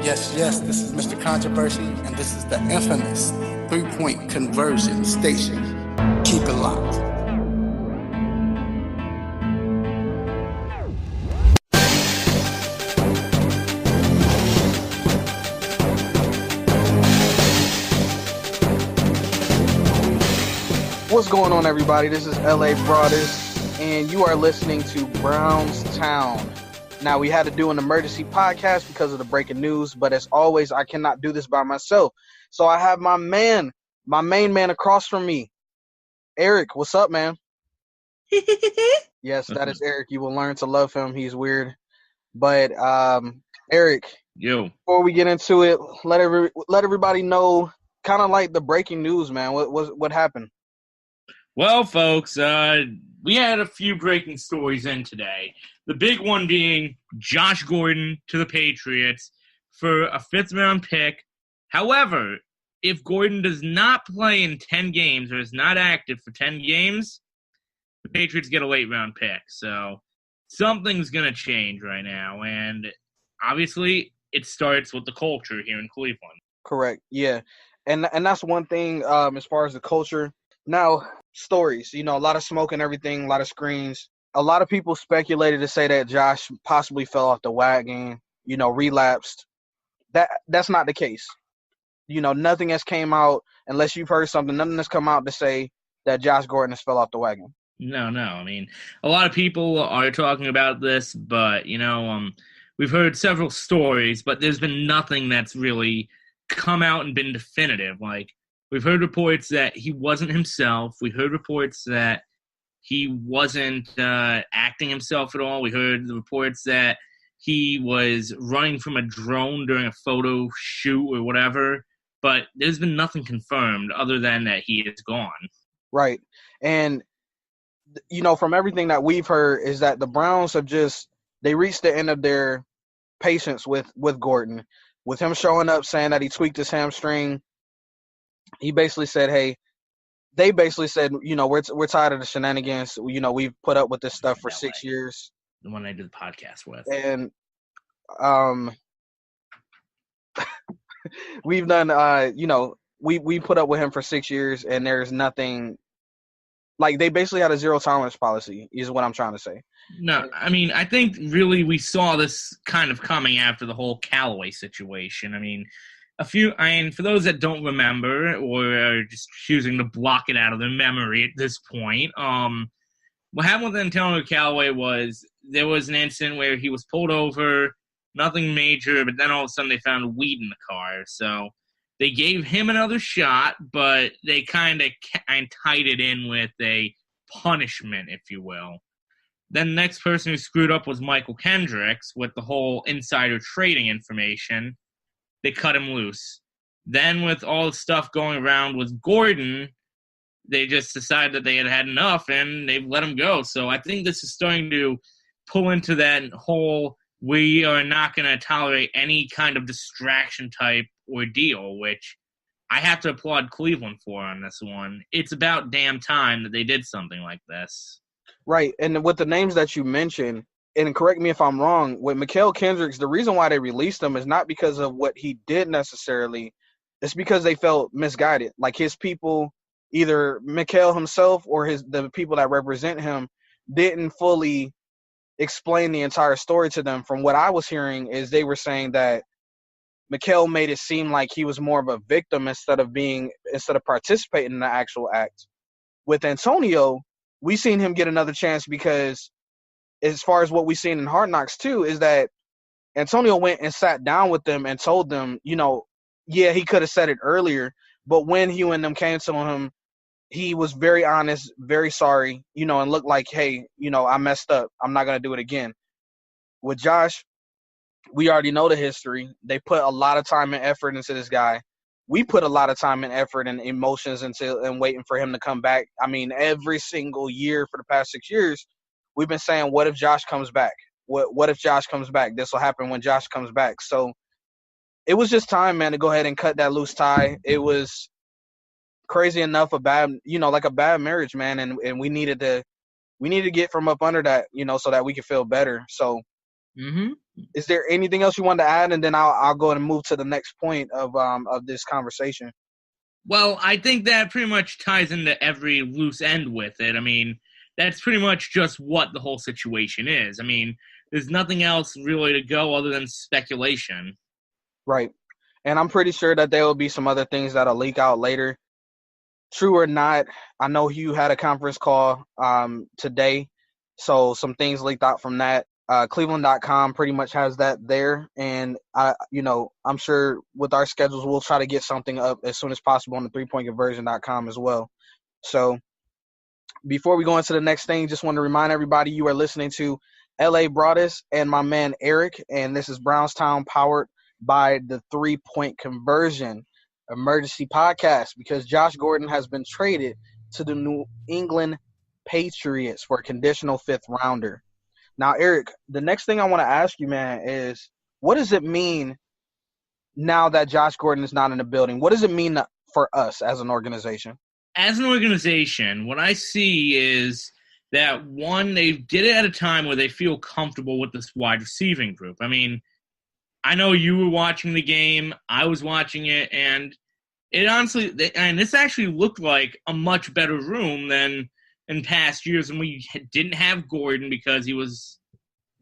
Yes, this is Mr. Controversy, and this is the infamous three-point conversion station. Keep it locked. What's going on, everybody? This is LA Broadus, and you are listening to BrownsTown. Now, we had to do an emergency podcast because of the breaking news, but as always, I cannot do this by myself. So I have my main man across from me, Eric. What's up, man? Yes, that is Eric. You will learn to love him. He's weird. But, Eric, before we get into it, let everybody know kind of like the breaking news, man. What happened? Well, folks, we had a few breaking stories in today. The big one being Josh Gordon to the Patriots for a fifth-round pick. However, if Gordon does not play in 10 games or is not active for 10 games, the Patriots get a late-round pick. So something's going to change right now. And obviously, it starts with the culture here in Cleveland. Correct, yeah. And that's one thing as far as the culture. Now, stories, a lot of smoke and everything, a lot of screens. A lot of people speculated to say that Josh possibly fell off the wagon, relapsed. That's not the case. Nothing has came out, unless you've heard something, nothing has come out to say that Josh Gordon has fell off the wagon. No. I mean, a lot of people are talking about this, but, we've heard several stories, but there's been nothing that's really come out and been definitive. Like, we've heard reports that he wasn't himself. We heard reports that he wasn't acting himself at all. We heard the reports that he was running from a drone during a photo shoot or whatever. But there's been nothing confirmed other than that he is gone. Right. And, from everything that we've heard is that the Browns have they reached the end of their patience with Gordon. With him showing up saying that he tweaked his hamstring, he basically said, hey, they basically said, we're tired of the shenanigans. We've put up with this stuff for 6 years. The one I did the podcast with. And we've done, we put up with him for 6 years, and there's nothing. Like, they basically had a zero tolerance policy is what I'm trying to say. No, I mean, I think really we saw this kind of coming after the whole Callaway situation. I mean, for those that don't remember or are just choosing to block it out of their memory at this point, what happened with Antonio Callaway was there was an incident where he was pulled over, nothing major, but then all of a sudden they found weed in the car. So they gave him another shot, but they kind of tied it in with a punishment, if you will. Then the next person who screwed up was Michael Kendricks with the whole insider trading information. They cut him loose. Then with all the stuff going around with Gordon, they just decided that they had had enough, and they've let him go. So I think this is starting to pull into that whole we are not going to tolerate any kind of distraction type ordeal, which I have to applaud Cleveland for on this one. It's about damn time that they did something like this. Right, and with the names that you mentioned, and correct me if I'm wrong, with Mikael Kendricks, the reason why they released him is not because of what he did necessarily. It's because they felt misguided. Like, his people, either Mikael himself or the people that represent him, didn't fully explain the entire story to them. From what I was hearing is they were saying that Mikael made it seem like he was more of a victim instead of participating in the actual act. With Antonio, we seen him get another chance because, as far as what we've seen in Hard Knocks too, is that Antonio went and sat down with them and told them, yeah, he could have said it earlier, but when Hugh and them came to him, he was very honest, very sorry, and looked like, hey, I messed up. I'm not going to do it again. With Josh, we already know the history. They put a lot of time and effort into this guy. We put a lot of time and effort and emotions and waiting for him to come back. I mean, every single year for the past 6 years, we've been saying, what if Josh comes back? What if Josh comes back? This will happen when Josh comes back. So it was just time, man, to go ahead and cut that loose tie. It was crazy enough, like a bad marriage, man, and we needed to get from up under that, so that we could feel better. So Is there anything else you want to add? And then I'll go and move to the next point of this conversation. Well, I think that pretty much ties into every loose end with it. I mean, that's pretty much just what the whole situation is. I mean, there's nothing else really to go other than speculation. Right. And I'm pretty sure that there will be some other things that'll leak out later. True or not, I know Hugh had a conference call today, so some things leaked out from that. Cleveland.com pretty much has that there, and I'm sure with our schedules we'll try to get something up as soon as possible on the 3pointconversion.com as well. So before we go into the next thing, just want to remind everybody you are listening to LA Broadus and my man Eric, and this is Brownstown powered by the 3-Point Conversion Emergency Podcast, because Josh Gordon has been traded to the New England Patriots for a conditional 5th rounder. Now, Eric, the next thing I want to ask you, man, is what does it mean now that Josh Gordon is not in the building? What does it mean for us as an organization? As an organization, what I see is that, one, they did it at a time where they feel comfortable with this wide receiving group. I mean, I know you were watching the game, I was watching it, and it honestly, and this actually looked like a much better room than in past years when we didn't have Gordon because he was,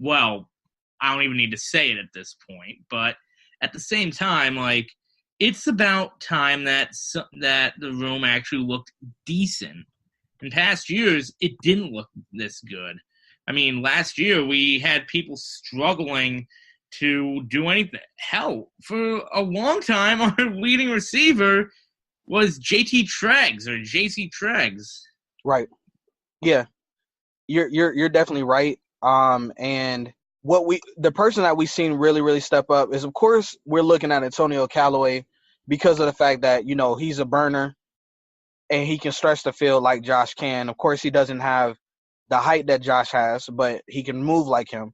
well, I don't even need to say it at this point, but at the same time, like, it's about time that the room actually looked decent. In past years, it didn't look this good. I mean, last year we had people struggling to do anything. Hell, for a long time, our leading receiver was JT Treggs or JC Treggs. Right. Yeah. You're definitely right. And the person that we've seen really, really step up is, of course, we're looking at Antonio Callaway because of the fact that, he's a burner and he can stretch the field like Josh can. Of course, he doesn't have the height that Josh has, but he can move like him.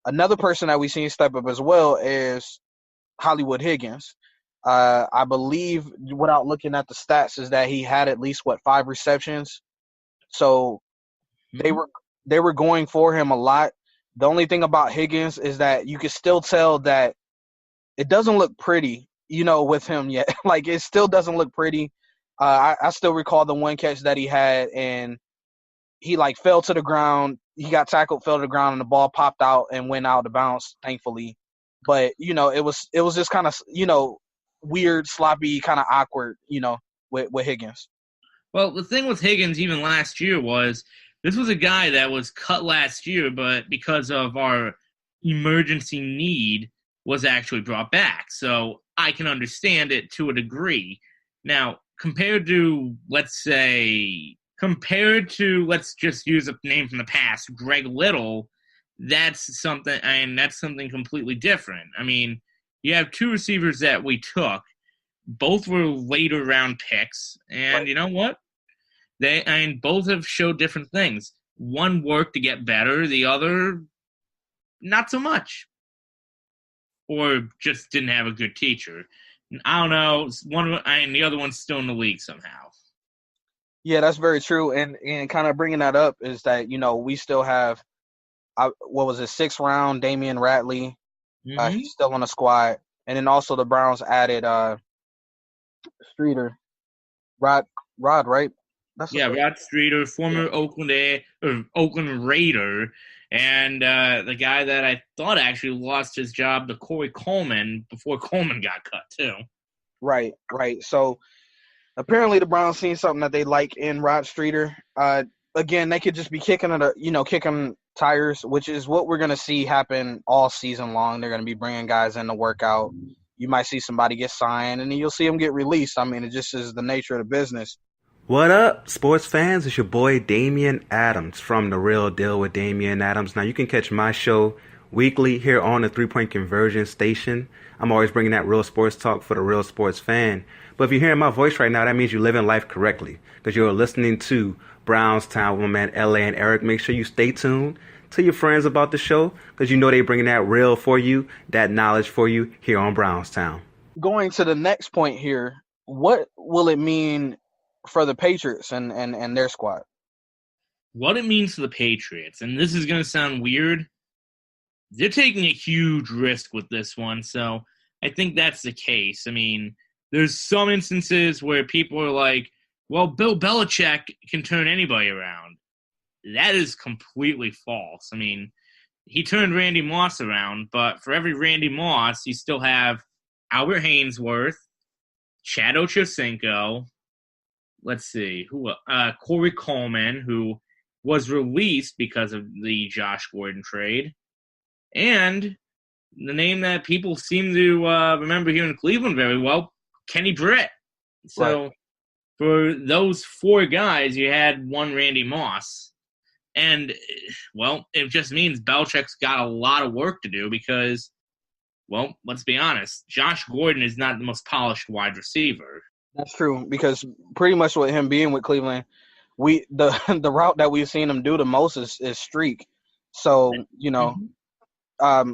Another person that we've seen step up as well is Hollywood Higgins. I believe, without looking at the stats, is that he had at least 5 receptions. So they were going for him a lot. The only thing about Higgins is that you can still tell that it doesn't look pretty, with him yet. Like, it still doesn't look pretty. I still recall the one catch that he had, and he fell to the ground. He got tackled, fell to the ground, and the ball popped out and went out of bounds, thankfully. But, it was just kind of, weird, sloppy, kind of awkward, with Higgins. Well, the thing with Higgins even last year was this was a guy that was cut last year, but because of our emergency need was actually brought back. So I can understand it to a degree. Now, compared to, let's just use a name from the past, Greg Little, that's something completely different. I mean, you have 2 receivers that we took. Both were later round picks, and You know what? Both have showed different things. One worked to get better, the other not so much, or just didn't have a good teacher. I don't know. The other one's still in the league somehow. Yeah, that's very true. And kind of bringing that up is that, we still have, 6th round, Damian Ratley. Mm-hmm. He's still on the squad. And then also the Browns added Streeter. Rod, right? Rod Streeter, former Oakland Raider, and the guy that I thought actually lost his job to Corey Coleman before Coleman got cut too. Right. So apparently the Browns seen something that they like in Rod Streeter. Again, they could just be kicking tires, which is what we're going to see happen all season long. They're going to be bringing guys in to work out. You might see somebody get signed, and then you'll see them get released. I mean, it just is the nature of the business. What up, sports fans? It's your boy Damian Adams from The Real Deal with Damian Adams. Now, you can catch my show weekly here on the 3-Point Conversion station. I'm always bringing that real sports talk for the real sports fan. But if you're hearing my voice right now, that means you're living life correctly, because you're listening to BrownsTown with my man LA and Eric. Make sure you stay tuned. Tell your friends about the show, because you know they're bringing that real for you, that knowledge for you here on BrownsTown. Going to the next point here, what will it mean for the Patriots and their squad? What it means to the Patriots, and this is going to sound weird, they're taking a huge risk with this one. So I think that's the case. I mean, there's some instances where people are like, well, Bill Belichick can turn anybody around. That is completely false. I mean, he turned Randy Moss around, but for every Randy Moss, you still have Albert Hainsworth, Chad Ochocinco, let's see, Corey Coleman, who was released because of the Josh Gordon trade, and the name that people seem to remember here in Cleveland very well, Kenny Britt. So right. For those four guys, you had one Randy Moss. And, well, it just means Belichick's got a lot of work to do because, well, let's be honest, Josh Gordon is not the most polished wide receiver. That's true, because pretty much with him being with Cleveland, the route that we've seen him do the most is streak. So, you know, I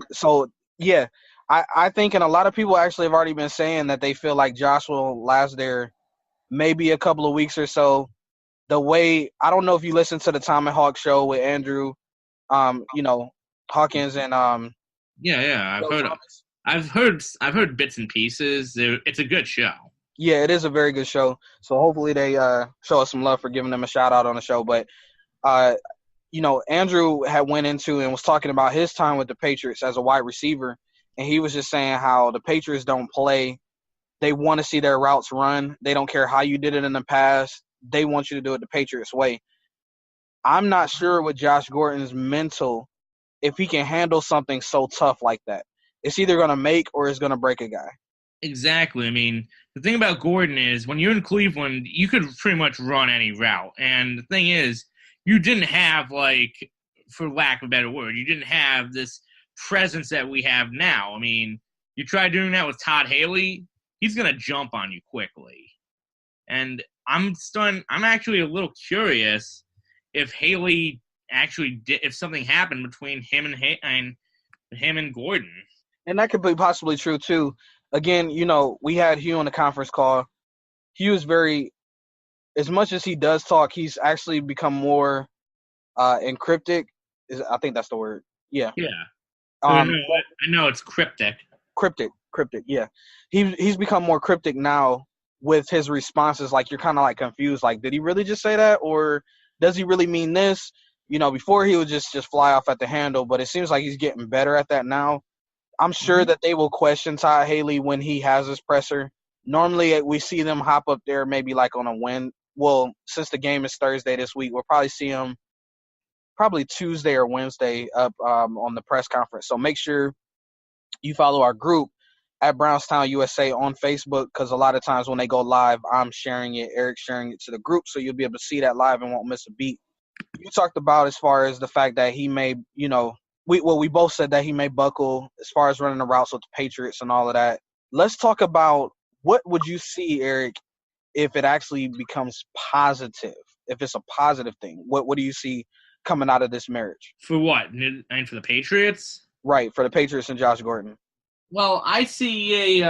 think, and a lot of people actually have already been saying that they feel like Josh will last there maybe a couple of weeks or so. The way, I don't know if you listened to the Tom and Hawk show with Andrew, Hawkins and I've heard bits and pieces. It's a good show. Yeah, it is a very good show. So hopefully they show us some love for giving them a shout out on the show. But Andrew had went into and was talking about his time with the Patriots as a wide receiver, and he was just saying how the Patriots don't play. They want to see their routes run. They don't care how you did it in the past. They want you to do it the Patriots way. I'm not sure with Josh Gordon's mental if he can handle something so tough like that. It's either going to make or it's going to break a guy. Exactly. I mean, the thing about Gordon is when you're in Cleveland, you could pretty much run any route. And the thing is, you didn't have, like, for lack of a better word, you didn't have this presence that we have now. I mean, you try doing that with Todd Haley, he's going to jump on you quickly. And I'm actually a little curious if Haley actually did, if something happened between him and Gordon. And that could be possibly true too. Again, we had Hugh on the conference call. Hugh is as much as he does talk, he's actually become more encryptic. I think that's the word. Yeah. Yeah. I know it's cryptic. Cryptic. Yeah. He's become more cryptic now with his responses. Like, you're kind of like confused. Like, did he really just say that, or does he really mean this? Before he would just fly off at the handle, but it seems like he's getting better at that now. I'm sure that they will question Todd Haley when he has his presser. Normally, we see them hop up there maybe like on a win. Well, since the game is Thursday this week, we'll probably see him probably Tuesday or Wednesday up on the press conference. So make sure you follow our group at BrownsTown USA on Facebook, because a lot of times when they go live, I'm sharing it, Eric's sharing it to the group, so you'll be able to see that live and won't miss a beat. You talked about as far as the fact that he may, we both said that he may buckle as far as running the routes with the Patriots and all of that. Let's talk about what would you see, Eric, if it actually becomes positive, if it's a positive thing. What do you see coming out of this marriage? For what? And for the Patriots? Right, for the Patriots and Josh Gordon. Well, I see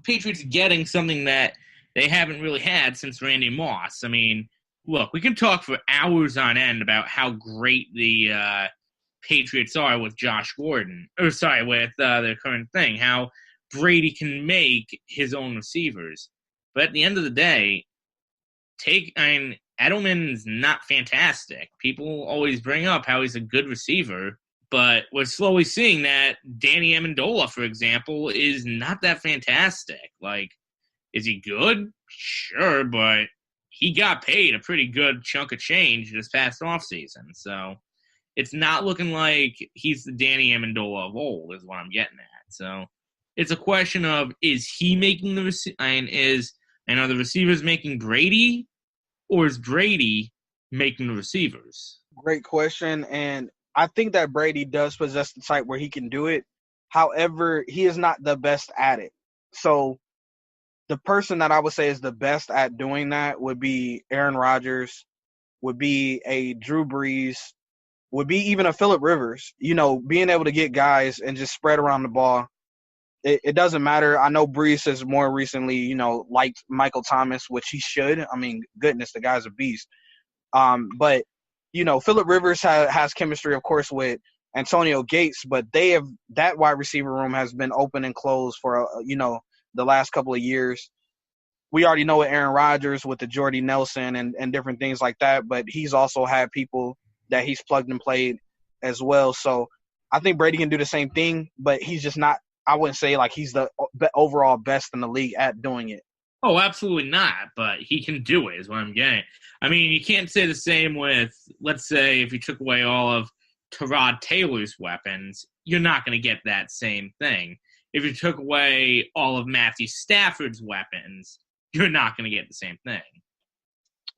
Patriots getting something that they haven't really had since Randy Moss. I mean, look, we can talk for hours on end about how great the Patriots are with Josh Gordon. With their current thing, how Brady can make his own receivers. But at the end of the day, Edelman's not fantastic. People always bring up how he's a good receiver, but we're slowly seeing that Danny Amendola, for example, is not that fantastic. Like, is he good? Sure, but he got paid a pretty good chunk of change this past offseason. So it's not looking like he's the Danny Amendola of old is what I'm getting at. So it's a question of, is he making the are the receivers making Brady, or is Brady making the receivers? Great question, and I think that Brady does possess the type where he can do it. However, he is not the best at it. So the person that I would say is the best at doing that would be Aaron Rodgers, would be a Drew Brees, would be even a Phillip Rivers. Being able to get guys and just spread around the ball. It doesn't matter. I know Brees has more recently, liked Michael Thomas, which he should. I mean, goodness, the guy's a beast. But Phillip Rivers has chemistry, of course, with Antonio Gates, but that wide receiver room has been open and closed for the last couple of years. We already know with Aaron Rodgers with the Jordy Nelson and different things like that, but he's also had people that he's plugged and played as well. So I think Brady can do the same thing, but he's just not – I wouldn't say like he's the overall best in the league at doing it. Oh, absolutely not, but he can do it is what I'm getting. I mean, you can't say the same with, let's say, if you took away all of Tyrod Taylor's weapons, you're not going to get that same thing. If you took away all of Matthew Stafford's weapons, you're not going to get the same thing.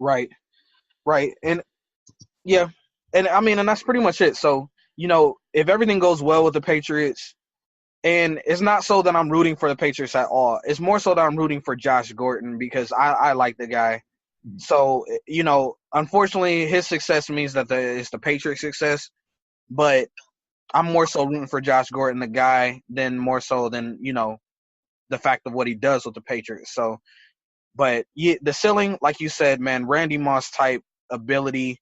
Right. And, yeah, and I mean, and that's pretty much it. So, if everything goes well with the Patriots, and it's not so that I'm rooting for the Patriots at all. It's more so that I'm rooting for Josh Gordon because I like the guy. So, unfortunately, his success means that it's the Patriots' success. But I'm more so rooting for Josh Gordon, the guy, than more so than, the fact of what he does with the Patriots. So, but yeah, the ceiling, like you said, man, Randy Moss type ability,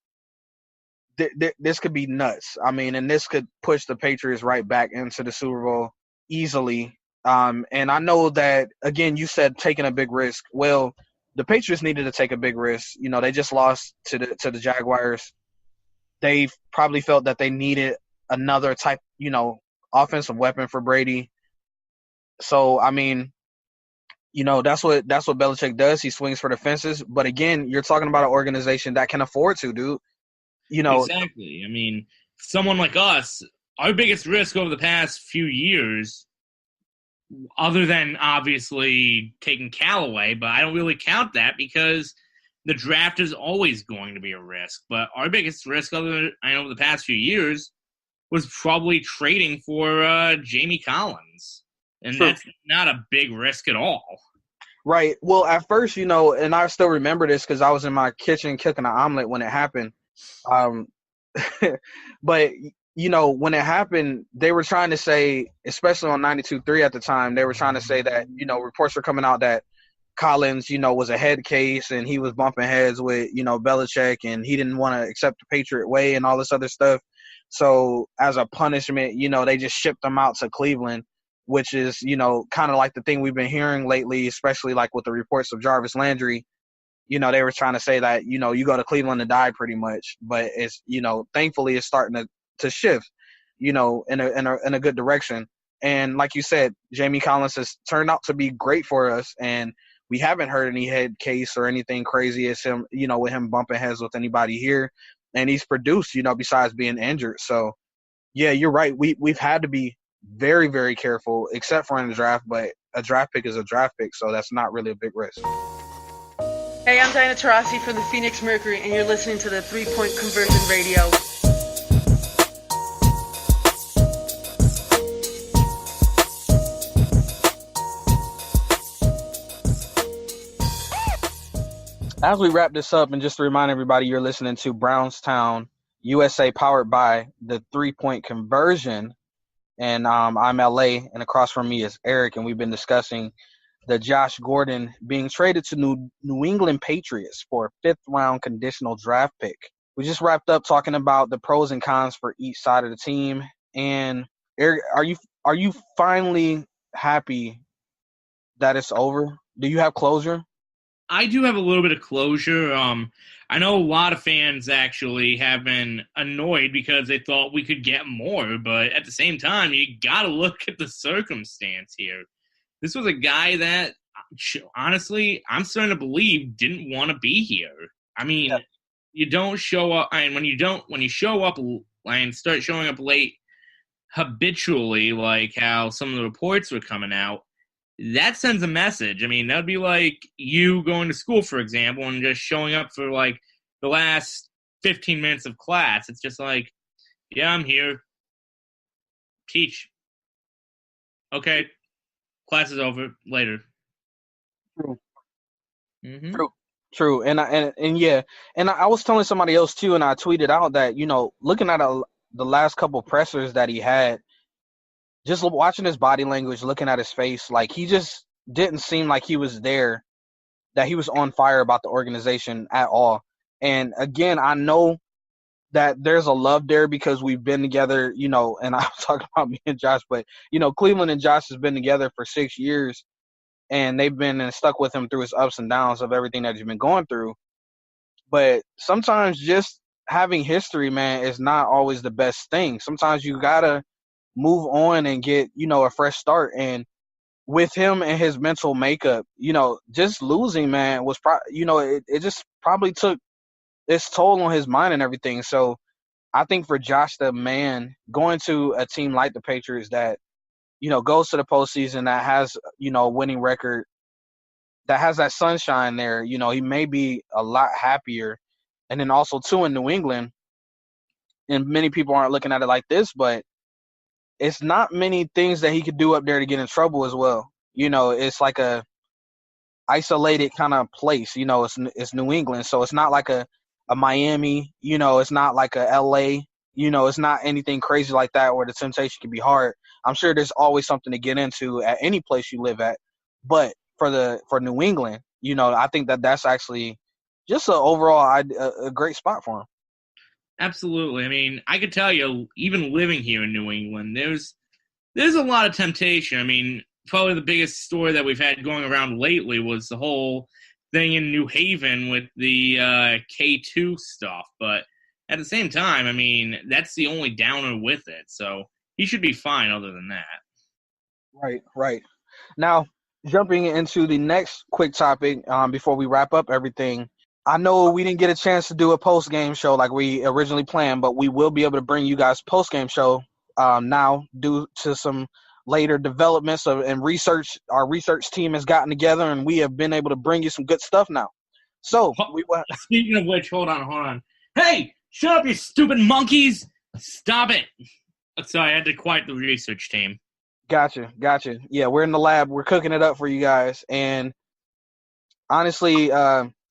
this could be nuts. I mean, and this could push the Patriots right back into the Super Bowl easily. And I know that, again, you said taking a big risk. Well, the Patriots needed to take a big risk. They just lost to the Jaguars. They probably felt that they needed another type, offensive weapon for Brady. So, I mean, that's what Belichick does. He swings for the fences. But again, you're talking about an organization that can afford to, dude. Exactly. I mean, someone like us, our biggest risk over the past few years, other than obviously taking Callaway, but I don't really count that because the draft is always going to be a risk. But our biggest risk over the past few years was probably trading for Jamie Collins. And True. That's not a big risk at all. Right. Well, at first, and I still remember this because I was in my kitchen cooking an omelet when it happened. But, when it happened, they were trying to say, especially on 92.3 at the time, they were trying to say that, reports were coming out that Collins, was a head case and he was bumping heads with, Belichick and he didn't want to accept the Patriot way and all this other stuff. So as a punishment, they just shipped him out to Cleveland, which is, kind of like the thing we've been hearing lately, especially like with the reports of Jarvis Landry. They were trying to say that, you go to Cleveland to die pretty much. But it's, thankfully it's starting to shift, in a good direction. And like you said, Jamie Collins has turned out to be great for us. And we haven't heard any head case or anything crazy as him, with him bumping heads with anybody here. And he's produced, besides being injured. So, yeah, you're right. We've had to be very, very careful, except for in the draft. But a draft pick is a draft pick, so that's not really a big risk. Hey, I'm Diana Taurasi from the Phoenix Mercury, and you're listening to the 3-Point Conversion Radio. As we wrap this up, and just to remind everybody, you're listening to BrownsTown USA, powered by the 3-Point Conversion. And I'm LA, and across from me is Eric, and we've been discussing the Josh Gordon being traded to New England Patriots for a 5th-round conditional draft pick. We just wrapped up talking about the pros and cons for each side of the team. And Eric, are you finally happy that it's over? Do you have closure? I do have a little bit of closure. I know a lot of fans actually have been annoyed because they thought we could get more, but at the same time, you got to look at the circumstance here. This was a guy that, honestly, I'm starting to believe didn't want to be here. I mean, You don't show up, and when you show up and start showing up late habitually, like how some of the reports were coming out, that sends a message. I mean, that would be like you going to school, for example, and just showing up for like the last 15 minutes of class. It's just like, yeah, I'm here. Teach. Okay. Class is over. Later. True. Mm-hmm. True. And I was telling somebody else too, and I tweeted out that, looking at the last couple pressers that he had, just watching his body language, looking at his face, like he just didn't seem like he was there, that he was on fire about the organization at all. And again, I know that there's a love there because we've been together, and I was talking about me and Josh, but, Cleveland and Josh has been together for 6 years, and they've been stuck with him through his ups and downs of everything that he's been going through. But sometimes just having history, man, is not always the best thing. Sometimes you got to move on and get, a fresh start. And with him and his mental makeup, just losing, man, was it just probably took its toll on his mind and everything. So I think for Josh, the man, going to a team like the Patriots that, goes to the postseason, that has, a winning record, that has that sunshine there, he may be a lot happier. And then also, too, in New England, and many people aren't looking at it like this, but it's not many things that he could do up there to get in trouble as well. It's like a isolated kind of place. It's New England, so it's not like a Miami. It's not like a LA. It's not anything crazy like that where the temptation can be hard. I'm sure there's always something to get into at any place you live at, but for New England, I think that's actually just a great spot for him. Absolutely. I mean, I could tell you, even living here in New England, there's a lot of temptation. I mean, probably the biggest story that we've had going around lately was the whole thing in New Haven with the K2 stuff. But at the same time, I mean, that's the only downer with it. So he should be fine other than that. Right. Now, jumping into the next quick topic before we wrap up everything, I know we didn't get a chance to do a post-game show like we originally planned, but we will be able to bring you guys post-game show now due to some later developments and research. Our research team has gotten together, and we have been able to bring you some good stuff now. So, speaking of which, hold on. Hey, shut up, you stupid monkeys! Stop it! Sorry, I had to quiet the research team. Gotcha. Yeah, we're in the lab. We're cooking it up for you guys, and honestly,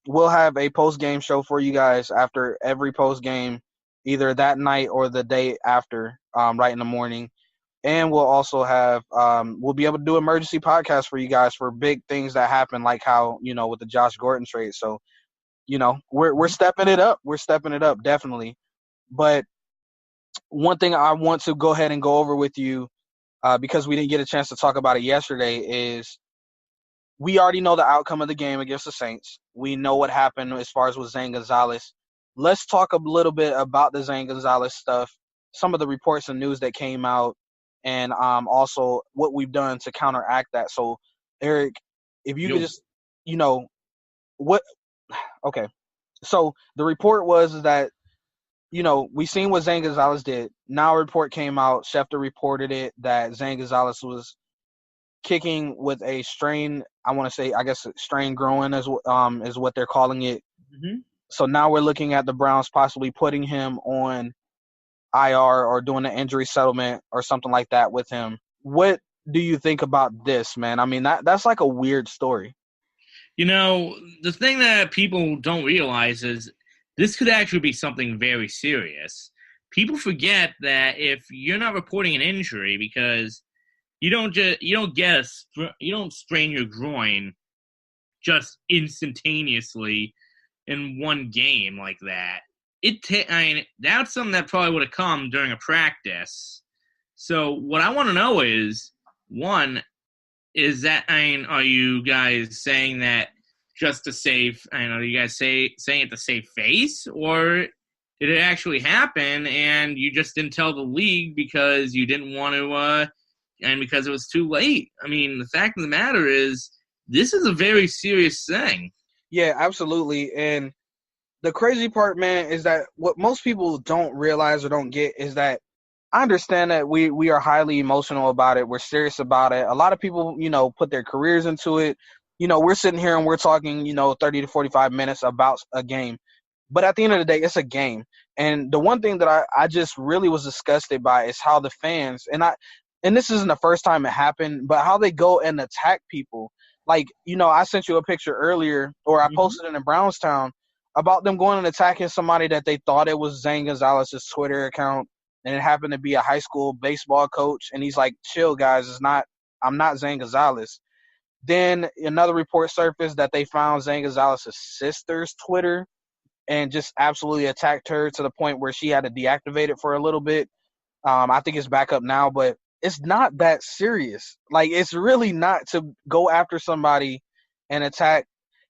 we'll have a post-game show for you guys after every post-game, either that night or the day after, right in the morning. And we'll also have we'll be able to do emergency podcasts for you guys for big things that happen, like how, with the Josh Gordon trade. So, we're stepping it up. We're stepping it up, definitely. But one thing I want to go ahead and go over with you, because we didn't get a chance to talk about it yesterday, is we already know the outcome of the game against the Saints. We know what happened as far as with Zane Gonzalez. Let's talk a little bit about the Zane Gonzalez stuff, some of the reports and news that came out, and also what we've done to counteract that. So, Eric, if you could just, okay. So the report was that, we seen what Zane Gonzalez did. Now a report came out, Schefter reported it, that Zane Gonzalez was kicking with a strain, strain growing is what they're calling it. Mm-hmm. So now we're looking at the Browns possibly putting him on IR or doing an injury settlement or something like that with him. What do you think about this, man? I mean, that's like a weird story. The thing that people don't realize is this could actually be something very serious. People forget that if you're not reporting an injury because you don't strain your groin just instantaneously in one game like that. That's something that probably would have come during a practice. So what I want to know is, one, is that, are you guys saying that just to save, are you guys saying it to save face, or did it actually happen and you just didn't tell the league because you didn't want to, and because it was too late? I mean, the fact of the matter is, this is a very serious thing. Yeah, absolutely. And the crazy part, man, is that what most people don't realize or don't get is that I understand that we are highly emotional about it. We're serious about it. A lot of people, put their careers into it. We're sitting here and we're talking, 30 to 45 minutes about a game. But at the end of the day, it's a game. And the one thing that I just really was disgusted by is how the fans, and this isn't the first time it happened, but how they go and attack people. Like, I sent you a picture earlier, or I posted it in BrownsTown, about them going and attacking somebody that they thought it was Zane Gonzalez's Twitter account, and it happened to be a high school baseball coach. And he's like, chill, guys, I'm not Zane Gonzalez. Then another report surfaced that they found Zane Gonzalez's sister's Twitter, and just absolutely attacked her to the point where she had to deactivate it for a little bit. I think it's back up now, but it's not that serious. Like, it's really not to go after somebody and attack.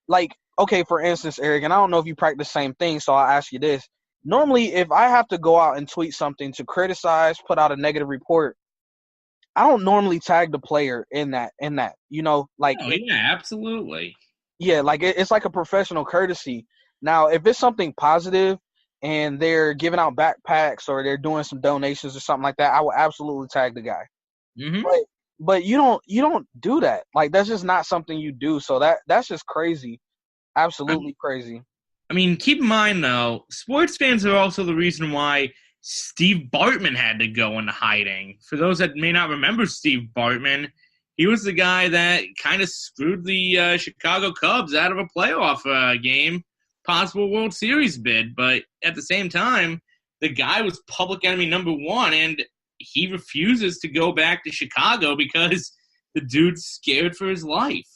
Like, okay, for instance, Eric, and I don't know if you practice the same thing, so I'll ask you this. Normally, if I have to go out and tweet something to criticize, put out a negative report, I don't normally tag the player in that, you know, like. Oh, yeah, absolutely. Yeah, like it's like a professional courtesy. Now, if it's something positive and they're giving out backpacks or they're doing some donations or something like that, I will absolutely tag the guy. Mm-hmm. But you don't do that. Like, that's just not something you do. So that's just crazy. Absolutely crazy. I mean, keep in mind, though, sports fans are also the reason why Steve Bartman had to go into hiding. For those that may not remember Steve Bartman, he was the guy that kind of screwed the Chicago Cubs out of a playoff game, possible World Series bid. But at the same time, the guy was public enemy number one, and he refuses to go back to Chicago because the dude's scared for his life.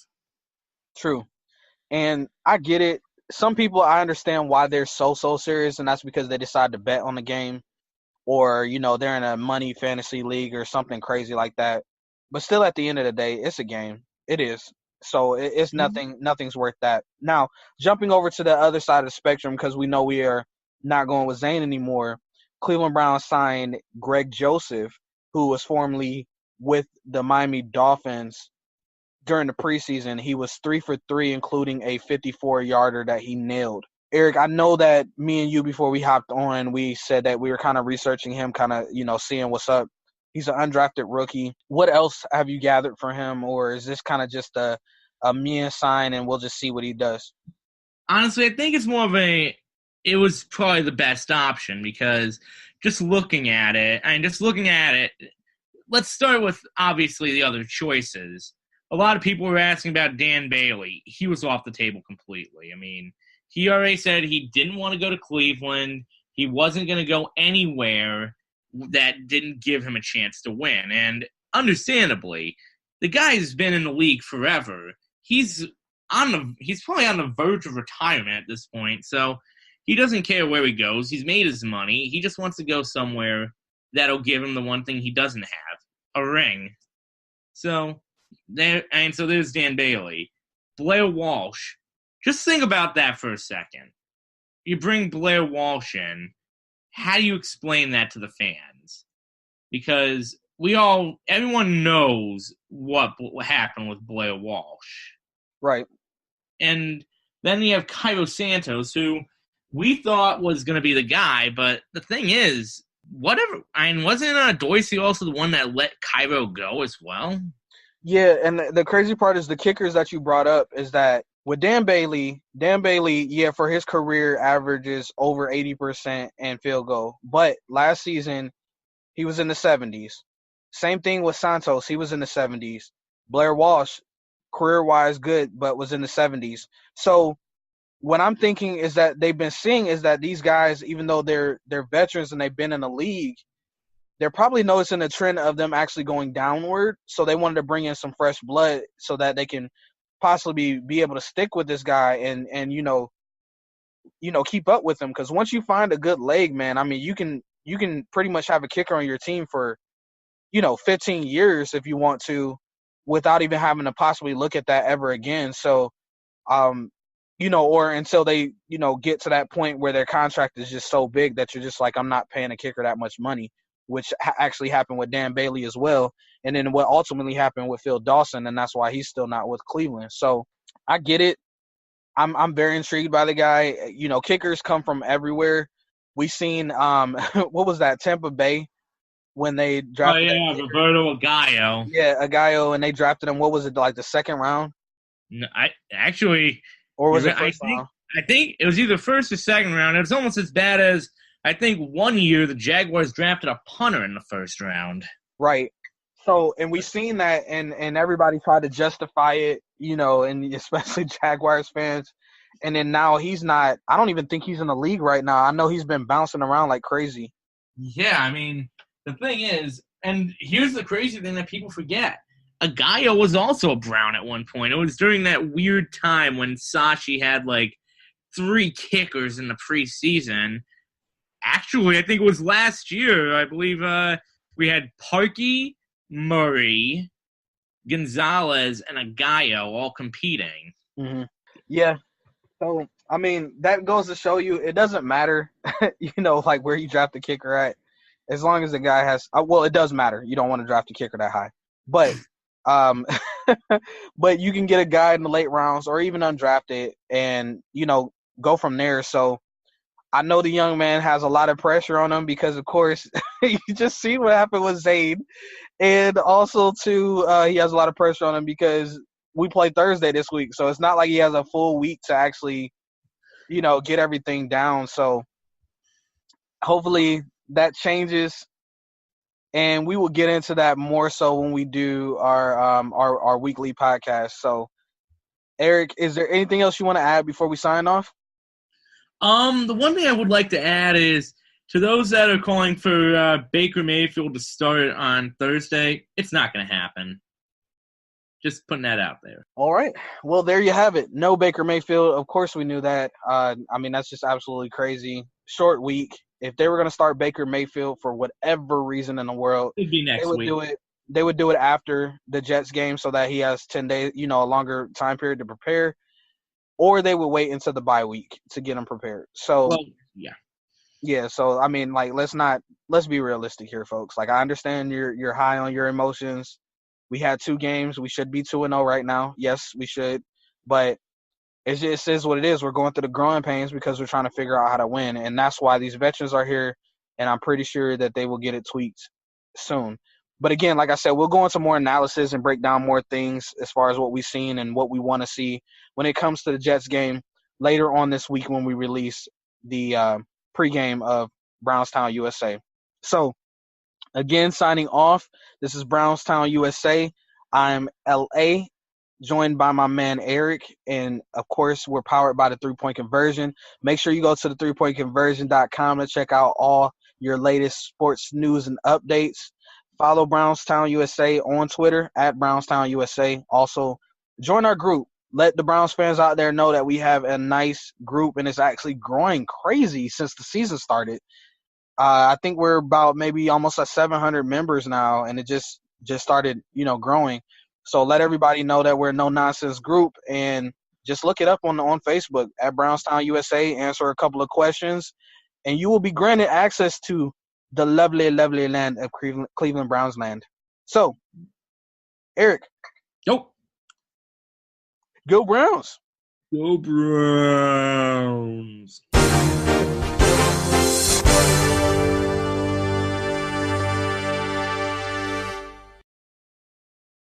True. And I get it. Some people, I understand why they're so serious, and that's because they decide to bet on the game, or, you know, they're in a money fantasy league or something crazy like that. But still, at the end of the day, it's a game. It is. So it's nothing's worth that. Now, jumping over to the other side of the spectrum, because we know we are not going with Zane anymore, Cleveland Browns signed Greg Joseph, who was formerly with the Miami Dolphins. During the preseason, he was 3 for 3, including a 54-yarder that he nailed. Eric, I know that me and you, before we hopped on, we said that we were kind of researching him, kind of, you know, seeing what's up. He's an undrafted rookie. What else have you gathered from him, or is this kind of just a meme sign and we'll just see what he does? Honestly, I think it's more of it was probably the best option, because just looking at it, let's start with, obviously, the other choices. A lot of people were asking about Dan Bailey. He was off the table completely. I mean, he already said he didn't want to go to Cleveland. He wasn't going to go anywhere that didn't give him a chance to win. And understandably, the guy's been in the league forever. He's probably on the verge of retirement at this point, so he doesn't care where he goes. He's made his money. He just wants to go somewhere that'll give him the one thing he doesn't have, a ring. So there's Dan Bailey. Blair Walsh. Just think about that for a second. You bring Blair Walsh in. How do you explain that to the fans? Because everyone knows what happened with Blair Walsh. Right. And then you have Cairo Santos, who we thought was going to be the guy, but the thing is, wasn't Dorsey also the one that let Cairo go as well? Yeah, and the crazy part is the kickers that you brought up is that with Dan Bailey, yeah, for his career averages over 80% and field goal. But last season, he was in the 70s. Same thing with Santos. He was in the 70s. Blair Walsh, career-wise good, but was in the 70s. So what I'm thinking is that they've been seeing is that these guys, even though they're veterans and they've been in the league, they're probably noticing a trend of them actually going downward. So they wanted to bring in some fresh blood so that they can possibly be able to stick with this guy and you know keep up with him. Because once you find a good leg, man, I mean, you can pretty much have a kicker on your team for 15 years if you want to, without even having to possibly look at that ever again. So or until they get to that point where their contract is just so big that you're just like, I'm not paying a kicker that much money, which actually happened with Dan Bailey as well. And then what ultimately happened with Phil Dawson, and that's why he's still not with Cleveland. So I get it. I'm very intrigued by the guy. Kickers come from everywhere. We seen what was that, Tampa Bay, when they drafted Roberto Aguayo. Yeah, Aguayo, and they drafted him. What was it, like the second round? No, or was it first round? I think it was either first or second round. It was almost as bad as, I think, one year the Jaguars drafted a punter in the first round. Right. So, and we've seen that, and everybody tried to justify it, and especially Jaguars fans. And then now he's not – I don't even think he's in the league right now. I know he's been bouncing around like crazy. Yeah, I mean, the thing is – and here's the crazy thing that people forget. Aguayo was also a Brown at one point. It was during that weird time when Sashi had, like, 3 kickers in the preseason. Actually, I think it was last year. I believe we had Parkey, Murray, Gonzalez, and Aguayo all competing. Mm-hmm. Yeah. So, I mean, that goes to show you it doesn't matter, like where you draft the kicker at. As long as the guy has it does matter. You don't want to draft a kicker that high. But but you can get a guy in the late rounds or even undrafted and, go from there. So I know the young man has a lot of pressure on him because, of course, you just see what happened with Zane. And also, too, he has a lot of pressure on him because we play Thursday this week. So it's not like he has a full week to actually, get everything down. So hopefully that changes. And we will get into that more so when we do our weekly podcast. So, Eric, is there anything else you want to add before we sign off? The one thing I would like to add is to those that are calling for Baker Mayfield to start on Thursday, it's not going to happen. Just putting that out there. All right. Well, there you have it. No Baker Mayfield. Of course we knew that. That's just absolutely crazy. Short week. If they were going to start Baker Mayfield for whatever reason in the world, it'd be next week. They would do it after the Jets game so that he has 10 days, a longer time period to prepare. Or they would wait until the bye week to get him prepared. So, yeah. So, let's be realistic here, folks. Like, I understand you're high on your emotions. We had 2 games. We should be 2-0 right now. Yes, we should. But it just is what it is. We're going through the growing pains because we're trying to figure out how to win. And that's why these veterans are here. And I'm pretty sure that they will get it tweaked soon. But again, like I said, we'll go into more analysis and break down more things as far as what we've seen and what we want to see when it comes to the Jets game later on this week when we release the pregame of BrownsTown USA. So, again, signing off, this is BrownsTown USA. I'm LA, joined by my man Eric. And, of course, we're powered by the 3-Point Conversion. Make sure you go to the 3pointconversion.com to check out all your latest sports news and updates. Follow BrownsTown USA on Twitter at BrownsTown USA. Also, join our group. Let the Browns fans out there know that we have a nice group, and it's actually growing crazy since the season started. I think we're about maybe almost at 700 members now, and it just started, growing. So let everybody know that we're a no-nonsense group, and just look it up on Facebook at BrownsTown USA, answer a couple of questions, and you will be granted access to the lovely, lovely land of Cleveland Browns land. So, Eric. Yo. Go Browns. Go Browns.